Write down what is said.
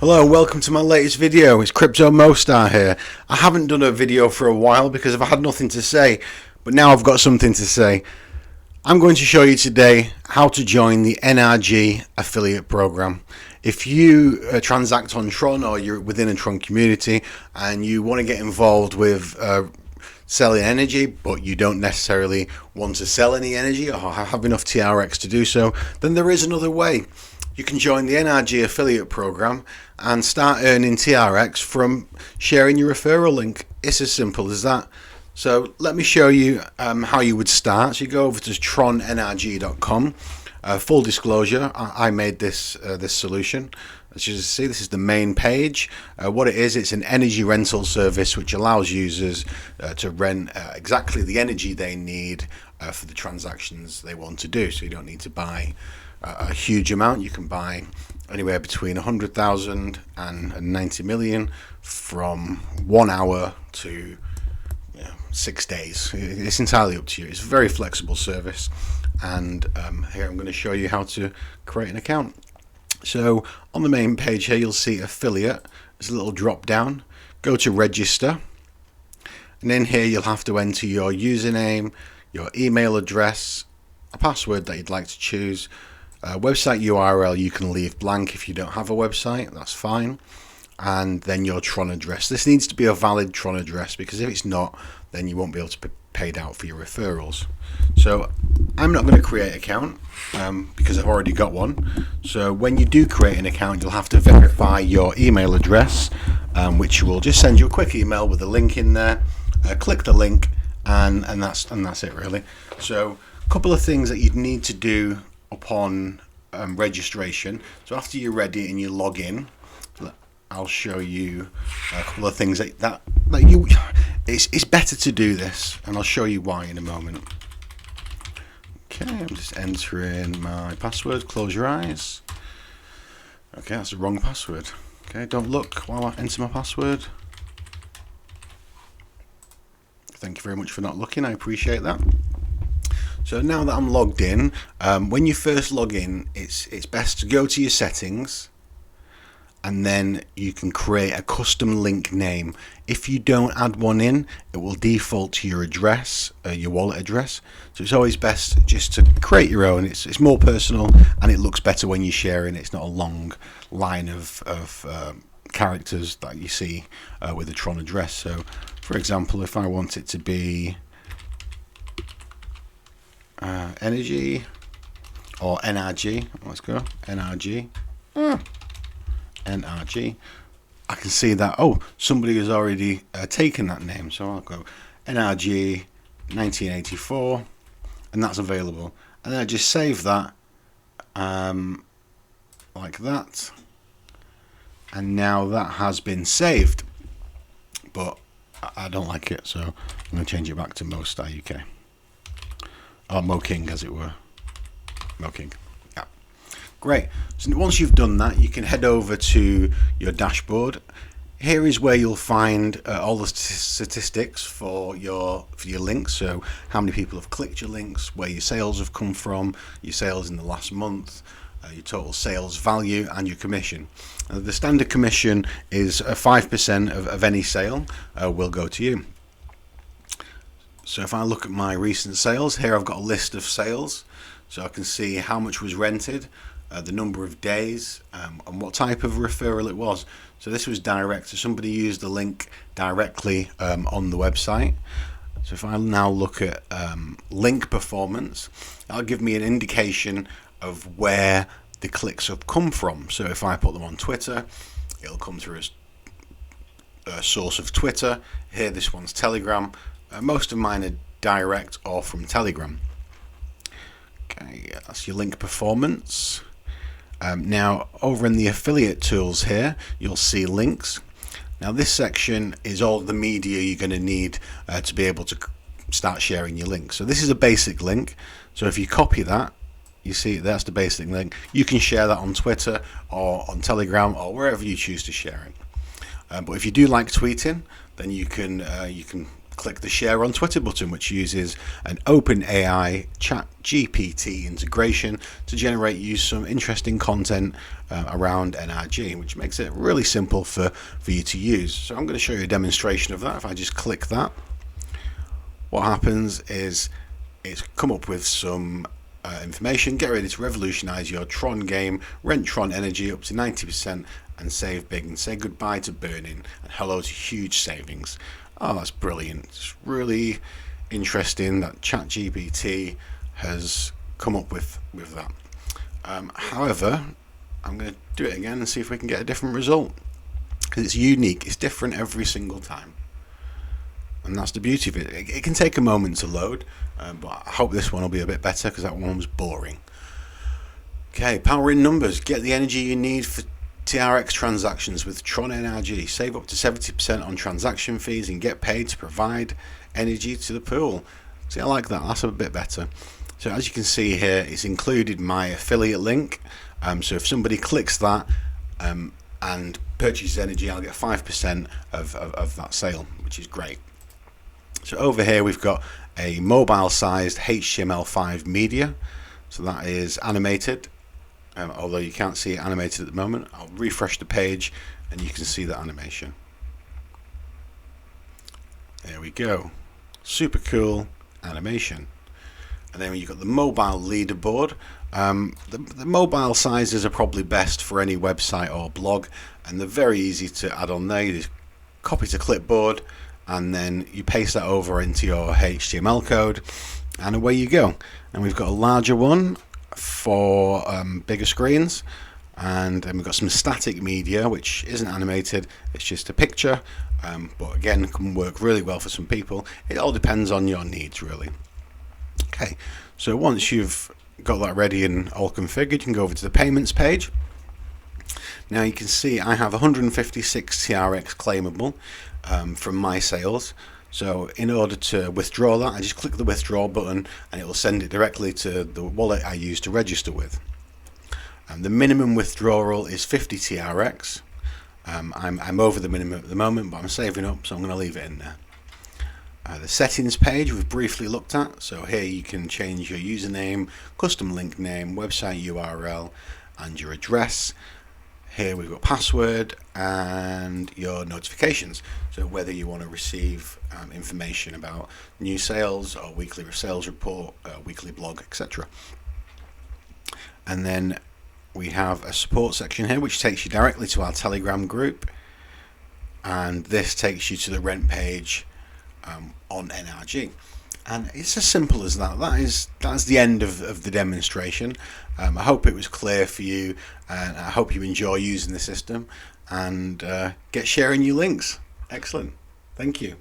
Hello and welcome to my latest video. It's Crypto Mostar here. I haven't done a video for a while because I've had nothing to say, but now I've got something to say. I'm going to show you today how to join the NRG affiliate program. If you transact on Tron or you're within a Tron community and you want to get involved with selling energy, but you don't necessarily want to sell any energy or have enough TRX to do so, then there is another way. You can join the NRG affiliate program and start earning TRX from sharing your referral link. It's as simple as that. So let me show you how you would start. So you go over to TronEnergy.com. Full disclosure, I made this solution. As you can see, this is the main page. What it is, it's an energy rental service which allows users to rent exactly the energy they need for the transactions they want to do. So you don't need to buy a huge amount. You can buy anywhere between 100,000 and 90 million from 1 hour to 6 days. It's entirely up to you. It's a very flexible service, and here I'm going to show you how to create an account. So on the main page here you'll see affiliate. There's a little drop down. Go to register, and in here you'll have to enter your username, your email address, a password that you'd like to choose. Website URL you can leave blank if you don't have a website, that's fine. And then your Tron address. This needs to be a valid Tron address, because if it's not, then you won't be able to be paid out for your referrals. So I'm not going to create an account because I've already got one. So when you do create an account, you'll have to verify your email address, which will just send you a quick email with a link in there. Click the link, and that's it really. So a couple of things that you'd need to do upon registration. So after you're ready and you log in, I'll show you a couple of things that you it's better to do this, and I'll show you why in a moment. Okay, I'm just entering my password. Close your eyes. Okay, that's the wrong password. Okay, don't look while I enter my password. Thank you very much for not looking, I appreciate that. So now that I'm logged in, when you first log in, it's best to go to your settings, and then you can create a custom link name. If you don't add one in, it will default to your address, your wallet address. So it's always best just to create your own. It's more personal, and it looks better when you're sharing. It's not a long line of characters that you see with a Tron address. So for example, if I want it to be energy or NRG, let's go NRG. NRG. I can see that somebody has already taken that name, so I'll go NRG 1984, and that's available, and then I just save that like that, and now that has been saved, but I don't like it, so I'm going to change it back to Mostar UK. Or Mo King, as it were. Mo King. Yeah. Great. So once you've done that, you can head over to your dashboard. Here is where you'll find all the statistics for your links. So how many people have clicked your links, where your sales have come from, your sales in the last month, your total sales value, and your commission. The standard commission is 5% of any sale will go to you. So if I look at my recent sales, here I've got a list of sales, so I can see how much was rented, the number of days, and what type of referral it was. So this was direct, so somebody used the link directly on the website. So if I now look at link performance, that'll give me an indication of where the clicks have come from. So if I put them on Twitter, it'll come through as a source of Twitter. Here, this one's Telegram. Most of mine are direct or from Telegram. Okay, that's your link performance. Now over in the affiliate tools here, you'll see links. Now this section is all the media you're going to need to be able to start sharing your links. So this is a basic link. So if you copy that, you see that's the basic link. You can share that on Twitter or on Telegram or wherever you choose to share it. But if you do like tweeting, then you can click the share on Twitter button, which uses an OpenAI ChatGPT integration to generate you some interesting content around NRG, which makes it really simple for you to use. So I'm going to show you a demonstration of that. If I just click that, what happens is it's come up with some information. Get ready to revolutionize your Tron game. Rent Tron Energy up to 90% and save big, and say goodbye to burning and hello to huge savings. Oh, that's brilliant. It's really interesting that ChatGPT has come up with that. However, I'm going to do it again and see if we can get a different result, because it's unique. It's different every single time. And that's the beauty of it. It can take a moment to load, but I hope this one will be a bit better, because that one was boring. Okay, power in numbers. Get the energy you need for TRX transactions with Tron Energy. Save up to 70% on transaction fees and get paid to provide energy to the pool. See, I like that. That's a bit better. So as you can see here, it's included my affiliate link. So if somebody clicks that and purchases energy, I'll get 5% of that sale, which is great. So over here we've got a mobile sized HTML5 media. So that is animated. Although you can't see it animated at the moment. I'll refresh the page and you can see the animation. There we go. Super cool animation. And then you've got the mobile leaderboard. The mobile sizes are probably best for any website or blog, and they're very easy to add on there. You just copy to clipboard and then you paste that over into your HTML code and away you go. And we've got a larger one for bigger screens, and then we've got some static media which isn't animated, it's just a picture, but again can work really well for some people. It all depends on your needs really. Okay, so once you've got that ready and all configured, you can go over to the payments page. Now you can see I have 156 TRX claimable from my sales. So in order to withdraw that, I just click the withdraw button and it will send it directly to the wallet I use to register with. The minimum withdrawal is 50 TRX. I'm over the minimum at the moment, but I'm saving up, so I'm going to leave it in there. The settings page we've briefly looked at. So here you can change your username, custom link name, website URL, and your address. Here we've got password and your notifications. So whether you want to receive information about new sales or weekly sales report, weekly blog, etc. And then we have a support section here which takes you directly to our Telegram group, and this takes you to the rent page on NRG. And it's as simple as that. That's the end of the demonstration. I hope it was clear for you, and I hope you enjoy using the system and get sharing your links. Excellent. Thank you.